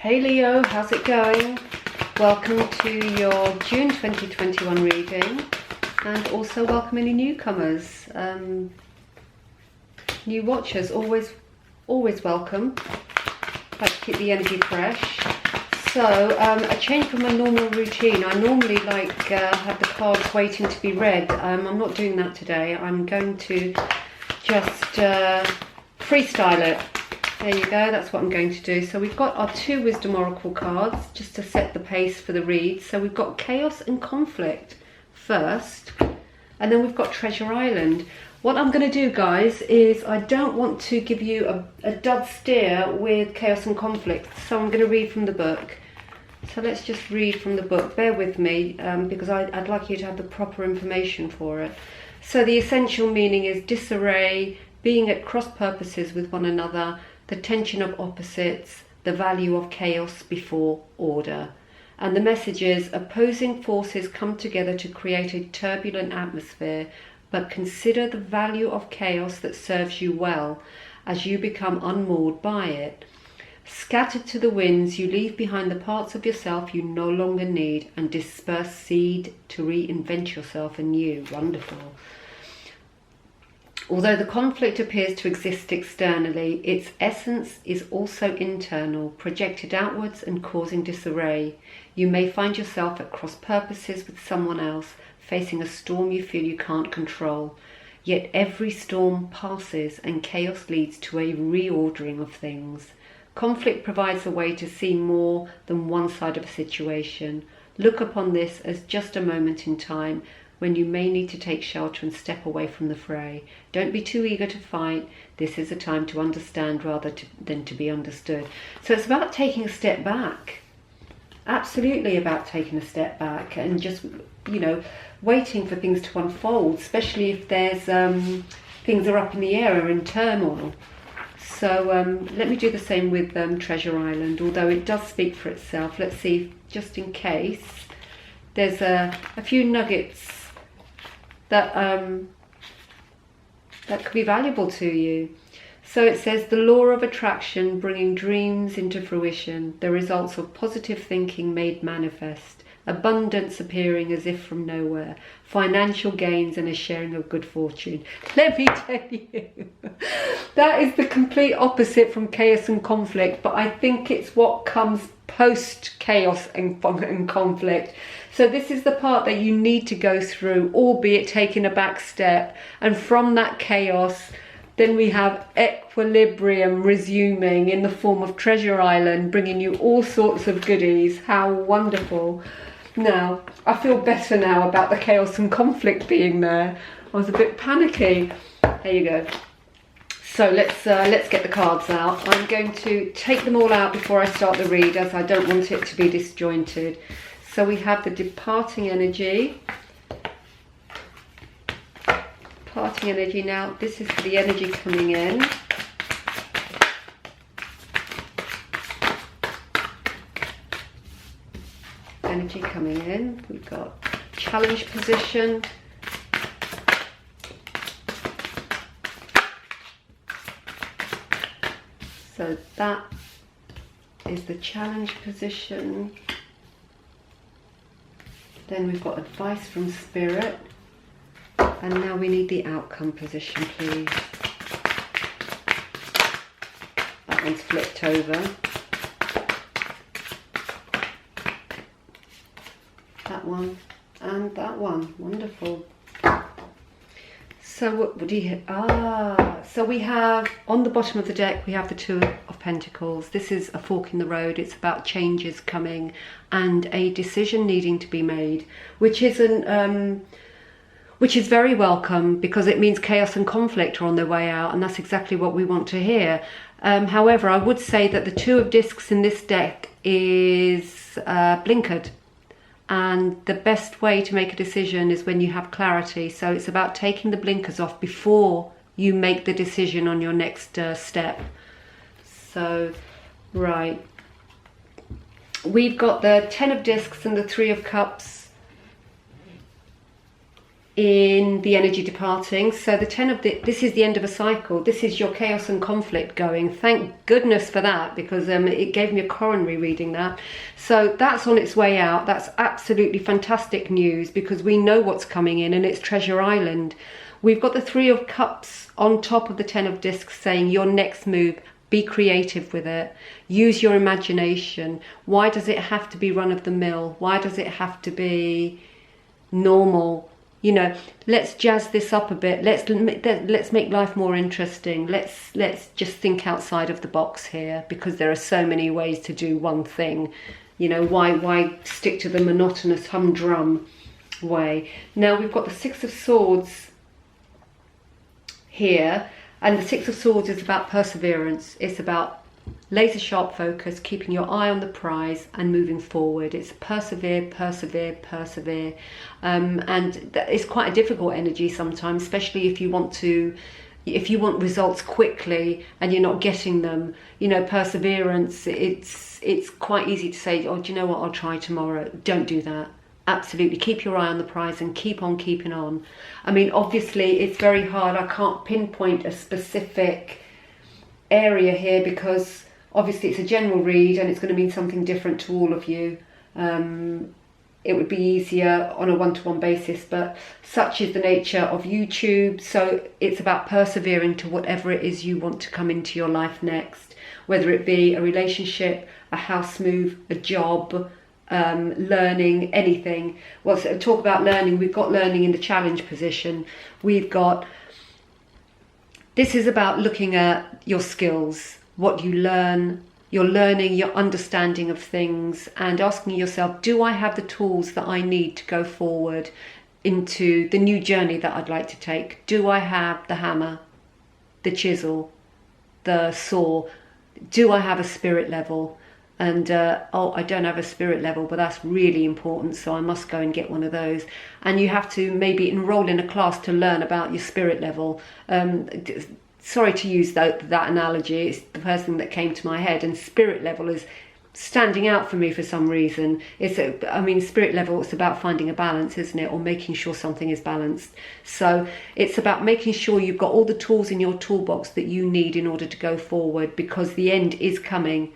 Hey Leo, how's it going? Welcome to your June 2021 reading, and also welcome any newcomers, new watchers, always welcome. Like to keep the energy fresh. So a change from a normal routine. I normally have the cards waiting to be read. I'm not doing that today. I'm going to just freestyle it. There you go, that's what I'm going to do. So we've got our 2 Wisdom Oracle cards, just to set the pace for the read. So we've got Chaos and Conflict first, and then we've got Treasure Island. What I'm going to do, guys, is I don't want to give you a dud steer with Chaos and Conflict, so I'm going to read from the book. So let's just read from the book. Bear with me, because I'd like you to have the proper information for it. So the essential meaning is disarray, being at cross purposes with one another, the tension of opposites, the value of chaos before order. And the message is opposing forces come together to create a turbulent atmosphere, but consider the value of chaos that serves you well as you become unmoored by it. Scattered to the winds, you leave behind the parts of yourself you no longer need and disperse seed to reinvent yourself anew. Wonderful. Although the conflict appears to exist externally, its essence is also internal, projected outwards and causing disarray. You may find yourself at cross purposes with someone else, facing a storm you feel you can't control. Yet every storm passes and chaos leads to a reordering of things. Conflict provides a way to see more than one side of a situation. Look upon this as just a moment in time when you may need to take shelter and step away from the fray. Don't be too eager to fight. This is a time to understand rather than to be understood. So it's about taking a step back. Absolutely about taking a step back and just, waiting for things to unfold, especially if there's things are up in the air or in turmoil. So let me do the same with Treasure Island, although it does speak for itself. Let's see, just in case, there's a few nuggets that could be valuable to you. So it says, the law of attraction bringing dreams into fruition, the results of positive thinking made manifest, abundance appearing as if from nowhere, financial gains and a sharing of good fortune. Let me tell you, that is the complete opposite from chaos and conflict, but I think it's what comes post chaos and conflict. So this is the part that you need to go through, albeit taking a back step, and from that chaos then we have equilibrium resuming in the form of Treasure Island, bringing you all sorts of goodies. How wonderful. Now, I feel better now about the chaos and conflict being there. I was a bit panicky. There you go. So let's get the cards out. I'm going to take them all out before I start the read, as I don't want it to be disjointed. So we have the departing energy. Departing energy now. This is the energy coming in. Energy coming in. We've got challenge position. So that is the challenge position. Then we've got advice from Spirit. And now we need the outcome position, please. That one's flipped over. That one and that one. Wonderful. So what do you so we have on the bottom of the deck, we have the 2 of Pentacles. This is a fork in the road. It's about changes coming and a decision needing to be made, which is very welcome, because it means chaos and conflict are on their way out, and that's exactly what we want to hear. However, I would say that the 2 of discs in this deck is blinkered. And the best way to make a decision is when you have clarity. So it's about taking the blinkers off before you make the decision on your next step. So, right. We've got the 10 of discs and the 3 of cups. in the energy departing. So the 10 of this is the end of a cycle. This is your chaos and conflict going. Thank goodness for that, because it gave me a coronary reading that. So that's on its way out. That's absolutely fantastic news, because we know what's coming in, and it's Treasure Island. We've got the 3 of Cups on top of the 10 of Discs saying your next move, be creative with it. Use your imagination. Why does it have to be run of the mill? Why does it have to be normal? You know, let's jazz this up a bit. Let's make life more interesting. Let's just think outside of the box here, because there are so many ways to do one thing. You know, why stick to the monotonous humdrum way? Now we've got the 6 of Swords here, and the 6 of Swords is about perseverance. It's about laser sharp focus, keeping your eye on the prize and moving forward. It's persevere, persevere, persevere. And it's quite a difficult energy sometimes, especially if you want results quickly and you're not getting them. You know, perseverance, it's quite easy to say, oh, do you know what, I'll try tomorrow. Don't do that. Absolutely, keep your eye on the prize and keep on keeping on. I mean, obviously it's very hard. I can't pinpoint a specific area here, because obviously it's a general read and it's going to mean something different to all of you. It would be easier on a one-to-one basis, but such is the nature of YouTube. So it's about persevering to whatever it is you want to come into your life next, whether it be a relationship, a house move, a job, learning, anything. Well, so talk about learning. We've got learning in the challenge position. We've got, this is about looking at your skills, what you learn, your learning, your understanding of things, and asking yourself, do I have the tools that I need to go forward into the new journey that I'd like to take? Do I have the hammer, the chisel, the saw? Do I have a spirit level? And oh, I don't have a spirit level, but that's really important, so I must go and get one of those. And you have to maybe enroll in a class to learn about your spirit level. Sorry to use that analogy, it's the first thing that came to my head, and spirit level is standing out for me for some reason. I mean, spirit level, it's about finding a balance, isn't it? Or making sure something is balanced. So it's about making sure you've got all the tools in your toolbox that you need in order to go forward, because the end is coming.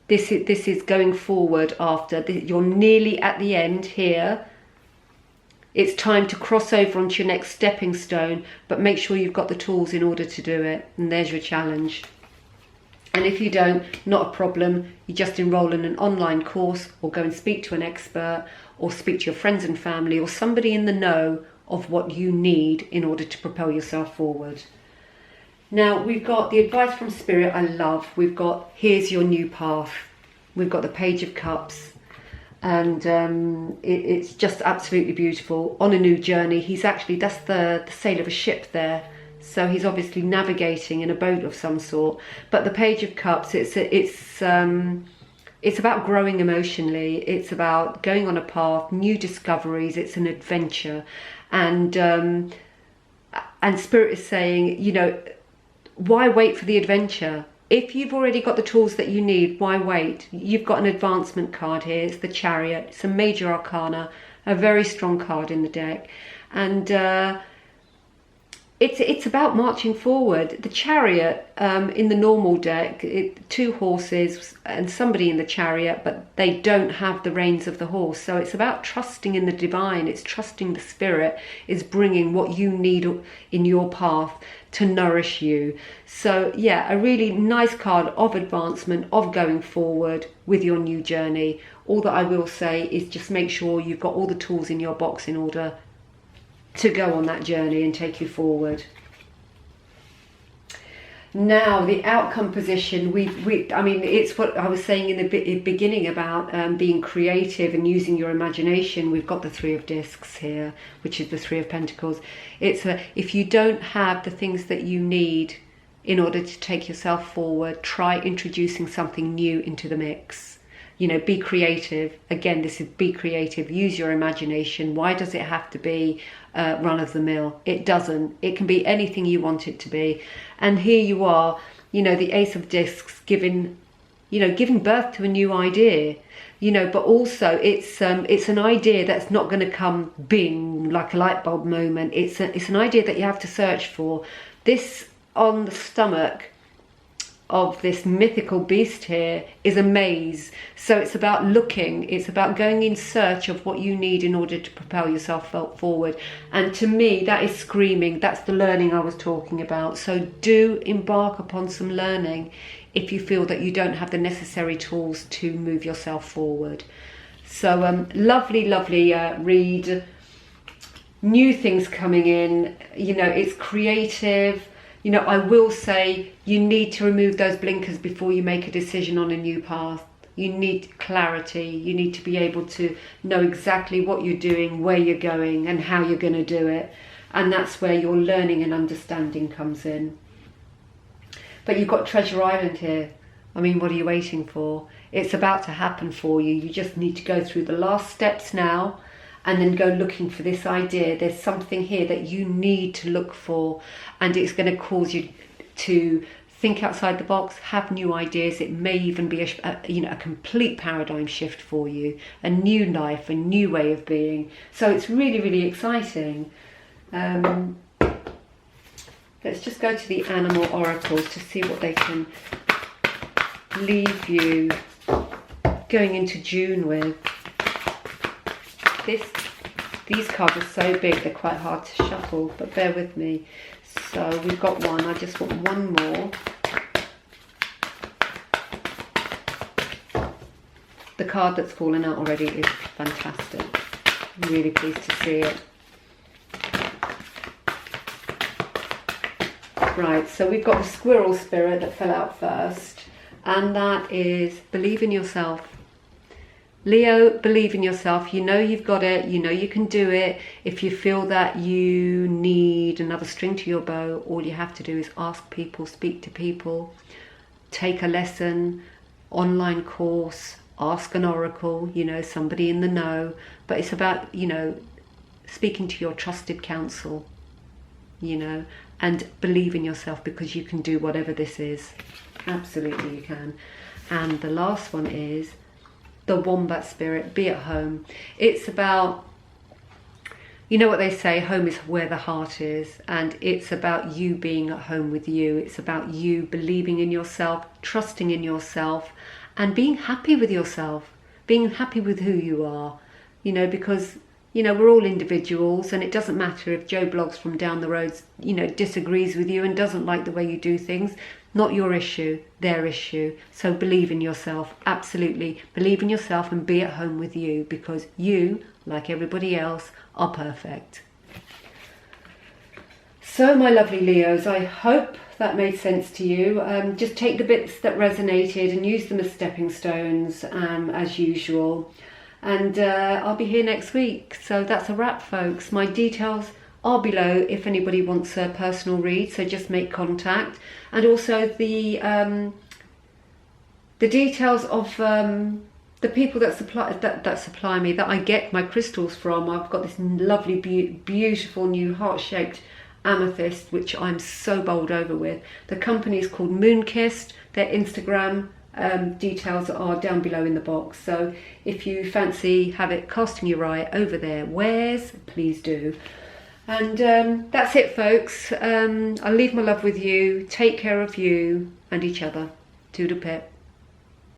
This is going forward after. You're nearly at the end here. It's time to cross over onto your next stepping stone, but make sure you've got the tools in order to do it. And there's your challenge. And if you don't, not a problem. You just enroll in an online course, or go and speak to an expert, or speak to your friends and family, or somebody in the know of what you need in order to propel yourself forward. Now, we've got the advice from Spirit, I love. We've got, here's your new path. We've got the Page of Cups. And it's just absolutely beautiful. On a new journey. He's actually, that's the sail of a ship there. So he's obviously navigating in a boat of some sort. But the Page of Cups, it's about growing emotionally. It's about going on a path, new discoveries. It's an adventure. And Spirit is saying, you know, why wait for the adventure? If you've already got the tools that you need, why wait? You've got an advancement card here. It's the Chariot. It's a major arcana, a very strong card in the deck. And it's about marching forward. The Chariot in the normal deck, two horses and somebody in the chariot, but they don't have the reins of the horse. So it's about trusting in the divine. It's trusting the Spirit is bringing what you need in your path to nourish you. So yeah, a really nice card of advancement, of going forward with your new journey. All that I will say is just make sure you've got all the tools in your box in order to go on that journey and take you forward. Now, the outcome position, I mean, it's what I was saying in the beginning about being creative and using your imagination. We've got the Three of Discs here, which is the Three of Pentacles. It's if you don't have the things that you need in order to take yourself forward, try introducing something new into the mix. You know, be creative. Again, this is be creative. Use your imagination. Why does it have to be run of the mill? It doesn't. It can be anything you want it to be. And here you are, you know, the Ace of Discs giving you know, giving birth to a new idea, you know, but also it's an idea that's not going to come bing like a light bulb moment. It's an idea that you have to search for. This on the stomach of this mythical beast here is a maze. So it's about looking, it's about going in search of what you need in order to propel yourself forward. And to me, that is screaming. That's the learning I was talking about. So do embark upon some learning if you feel that you don't have the necessary tools to move yourself forward. So lovely read. New things coming in, you know, it's creative. You know, I will say you need to remove those blinkers before you make a decision on a new path. You need clarity. You need to be able to know exactly what you're doing, where you're going, and how you're going to do it. And that's where your learning and understanding comes in. But you've got Treasure Island here. I mean, what are you waiting for? It's about to happen for you. You just need to go through the last steps now, and then go looking for this idea. There's something here that you need to look for, and it's going to cause you to think outside the box, have new ideas. It may even be a complete paradigm shift for you, a new life, a new way of being. So it's really exciting. Let's just go to the animal oracles to see what they can leave you going into June with. These cards are so big, they're quite hard to shuffle, but bear with me. So we've got one, I just want one more. The card that's fallen out already is fantastic. I'm really pleased to see it. Right, so we've got the squirrel spirit that fell out first, and that is believe in yourself. Leo, believe in yourself. You know you've got it. You know you can do it. If you feel that you need another string to your bow, all you have to do is ask people, speak to people, take a lesson, online course, ask an oracle, you know, somebody in the know. But it's about, you know, speaking to your trusted counsel, you know, and believe in yourself, because you can do whatever this is. Absolutely you can. And the last one is the wombat spirit, be at home. It's about, you know what they say, home is where the heart is, and it's about you being at home with you. It's about you believing in yourself, trusting in yourself, and being happy with yourself, being happy with who you are, you know, because, you know, we're all individuals, and it doesn't matter if Joe Bloggs from down the road, you know, disagrees with you and doesn't like the way you do things. Not your issue, their issue. So believe in yourself, absolutely. Believe in yourself and be at home with you, because you, like everybody else, are perfect. So my lovely Leos, I hope that made sense to you. Just take the bits that resonated and use them as stepping stones, as usual. And I'll be here next week. So that's a wrap, folks. My details are below if anybody wants a personal read, so just make contact. And also the details of the people that supply me, that I get my crystals from. I've got this lovely beautiful new heart-shaped amethyst, which I'm so bowled over with. The company is called Moonkissed. Their Instagram details are down below in the box, so if you fancy have it casting your eye over there, please do. And that's it, folks. I'll leave my love with you. Take care of you and each other. Toodle pip.